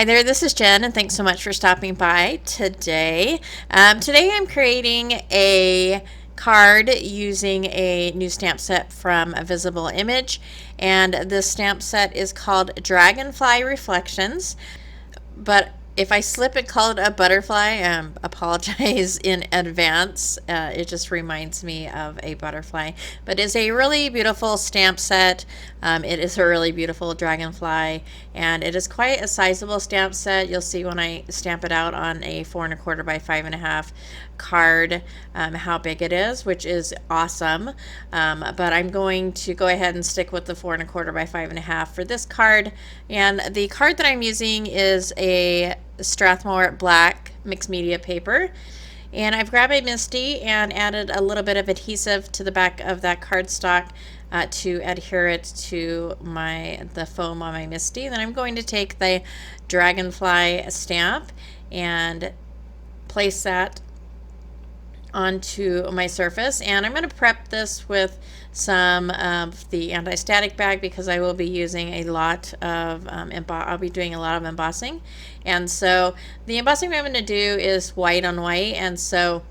Hi there, this is Jen, and thanks so much for stopping by today. Today I'm creating a card using a new stamp set from a Visible Image, and this stamp set is called Dragonfly Reflections. But if I slip and call it a butterfly, apologize in advance. It just reminds me of a butterfly. But it's a really beautiful stamp set. It is a really beautiful dragonfly, and it is quite a sizable stamp set. You'll see when I stamp it out on a 4 1/4 by 5.5 card how big it is, which is awesome. But I'm going to go ahead and stick with the 4 1/4 by 5.5 for this card. And the card that I'm using is a Strathmore black mixed media paper. And I've grabbed a MISTI and added a little bit of adhesive to the back of that cardstock to adhere it to the foam on my MISTI. Then I'm going to take the Dragonfly stamp and place that onto my surface, and I'm going to prep this with some of the anti-static bag because I will be using a lot of I'll be doing a lot of embossing. And so the embossing I'm going to do is white on white, and so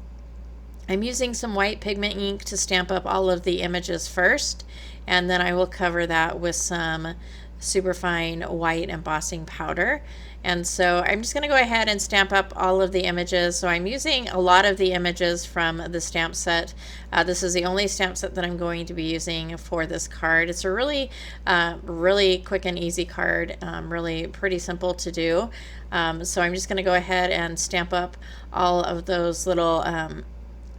I'm using some white pigment ink to stamp up all of the images first, and then I will cover that with some superfine white embossing powder. And so I'm just going to go ahead and stamp up all of the images. So I'm using a lot of the images from the stamp set. This is the only stamp set that I'm going to be using for this card. It's a really, really quick and easy card, really pretty simple to do. So I'm just going to go ahead and stamp up all of those little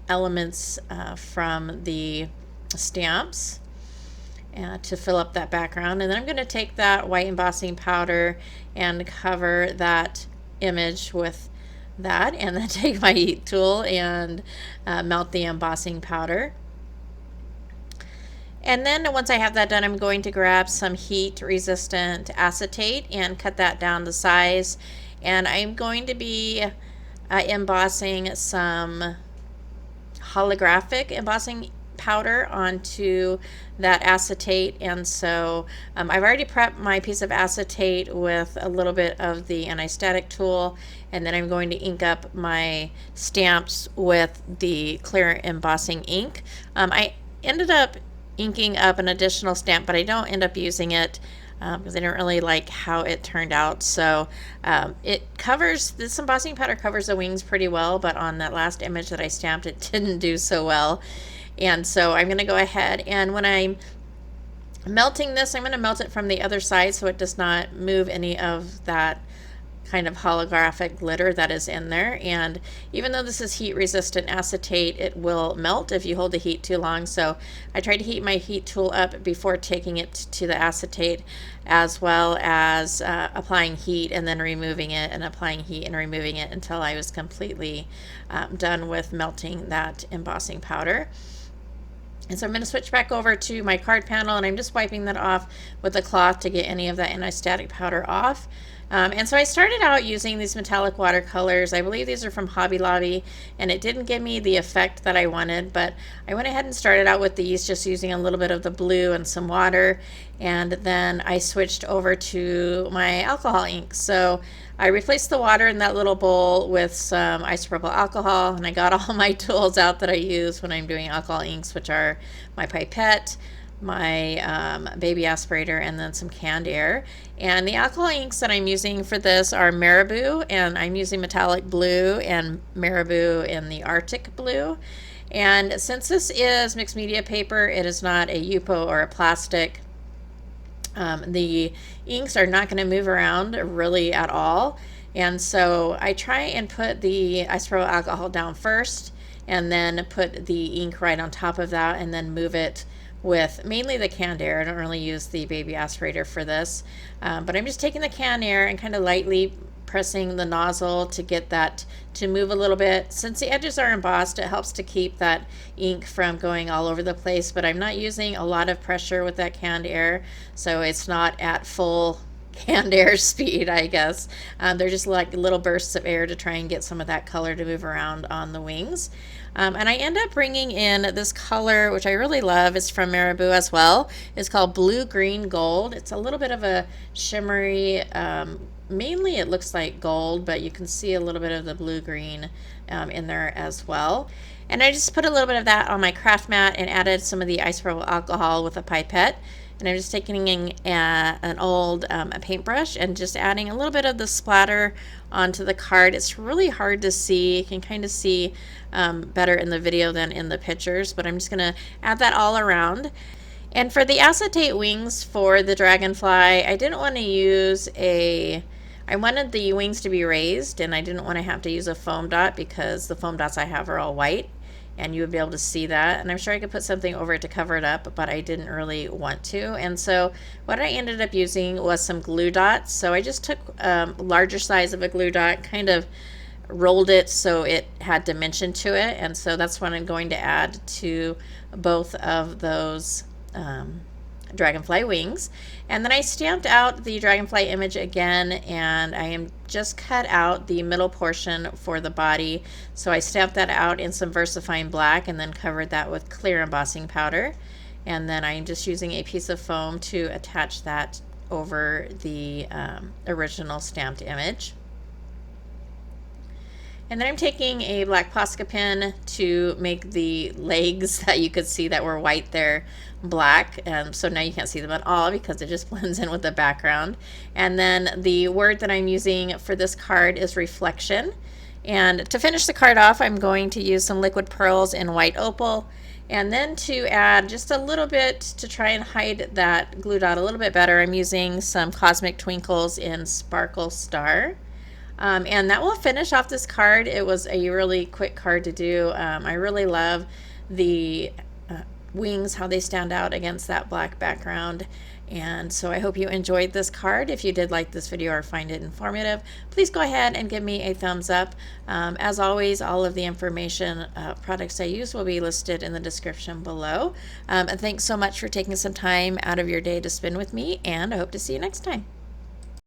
elements from the stamps to fill up that background. And then I'm going to take that white embossing powder and cover that image with that, and then take my heat tool and melt the embossing powder. And then once I have that done, I'm going to grab some heat resistant acetate and cut that down to size. And I'm going to be embossing some holographic embossing powder onto that acetate. And so I've already prepped my piece of acetate with a little bit of the anti-static tool, and then I'm going to ink up my stamps with the clear embossing ink. I ended up inking up an additional stamp, but I don't end up using it because I didn't really like how it turned out. So this embossing powder covers the wings pretty well, but on that last image that I stamped, it didn't do so well. And so I'm going to go ahead, and when I'm melting this, I'm going to melt it from the other side so it does not move any of that kind of holographic glitter that is in there. And even though this is heat resistant acetate, it will melt if you hold the heat too long. So I tried to heat my heat tool up before taking it to the acetate, as well as applying heat and then removing it, and applying heat and removing it until I was completely done with melting that embossing powder. And so I'm going to switch back over to my card panel, and I'm just wiping that off with a cloth to get any of that anti-static powder off. And so I started out using these metallic watercolors. I believe these are from Hobby Lobby, and it didn't give me the effect that I wanted, but I went ahead and started out with these, just using a little bit of the blue and some water, and then I switched over to my alcohol ink. So I replaced the water in that little bowl with some isopropyl alcohol, and I got all my tools out that I use when I'm doing alcohol inks, which are my pipette, my baby aspirator, and then some canned air. And the alcohol inks that I'm using for this are Marabu, and I'm using metallic blue and Marabu in the Arctic blue. And since this is mixed media paper, it is not a UPO or a plastic. The inks are not going to move around really at all. And so I try and put the isopropyl alcohol down first, and then put the ink right on top of that, and then move it with mainly the canned air. I don't really use the baby aspirator for this, but I'm just taking the canned air and kind of lightly pressing the nozzle to get that to move a little bit. Since the edges are embossed, it helps to keep that ink from going all over the place, but I'm not using a lot of pressure with that canned air, so it's not at full canned air speed, I guess. They're just like little bursts of air to try and get some of that color to move around on the wings. And I end up bringing in this color, which I really love. It's from Marabu as well. It's called Blue Green Gold. It's a little bit of a shimmery mainly it looks like gold, but you can see a little bit of the blue-green in there as well. And I just put a little bit of that on my craft mat and added some of the isopropyl alcohol with a pipette. And I'm just taking an old paintbrush and just adding a little bit of the splatter onto the card. It's really hard to see. You can kind of see better in the video than in the pictures, but I'm just going to add that all around. And for the acetate wings for the Dragonfly, I didn't want to use I wanted the wings to be raised, and I didn't want to have to use a foam dot because the foam dots I have are all white, and you would be able to see that. And I'm sure I could put something over it to cover it up, but I didn't really want to. And so what I ended up using was some glue dots. So I just took a larger size of a glue dot, kind of rolled it so it had dimension to it, and so that's what I'm going to add to both of those dragonfly wings. And then I stamped out the dragonfly image again, and I am just cut out the middle portion for the body. So I stamped that out in some VersaFine black and then covered that with clear embossing powder. And then I'm just using a piece of foam to attach that over the original stamped image. And then I'm taking a black Posca pen to make the legs that you could see that were white there black. So now you can't see them at all because it just blends in with the background. And then the word that I'm using for this card is reflection. And to finish the card off, I'm going to use some liquid pearls in white opal. And then to add just a little bit to try and hide that glue dot a little bit better, I'm using some Cosmic Twinkles in Sparkle Star. And that will finish off this card. It was a really quick card to do. I really love the wings, how they stand out against that black background. And so I hope you enjoyed this card. If you did like this video or find it informative, please go ahead and give me a thumbs up. As always, all of the information, products I use will be listed in the description below. And thanks so much for taking some time out of your day to spend with me, and I hope to see you next time.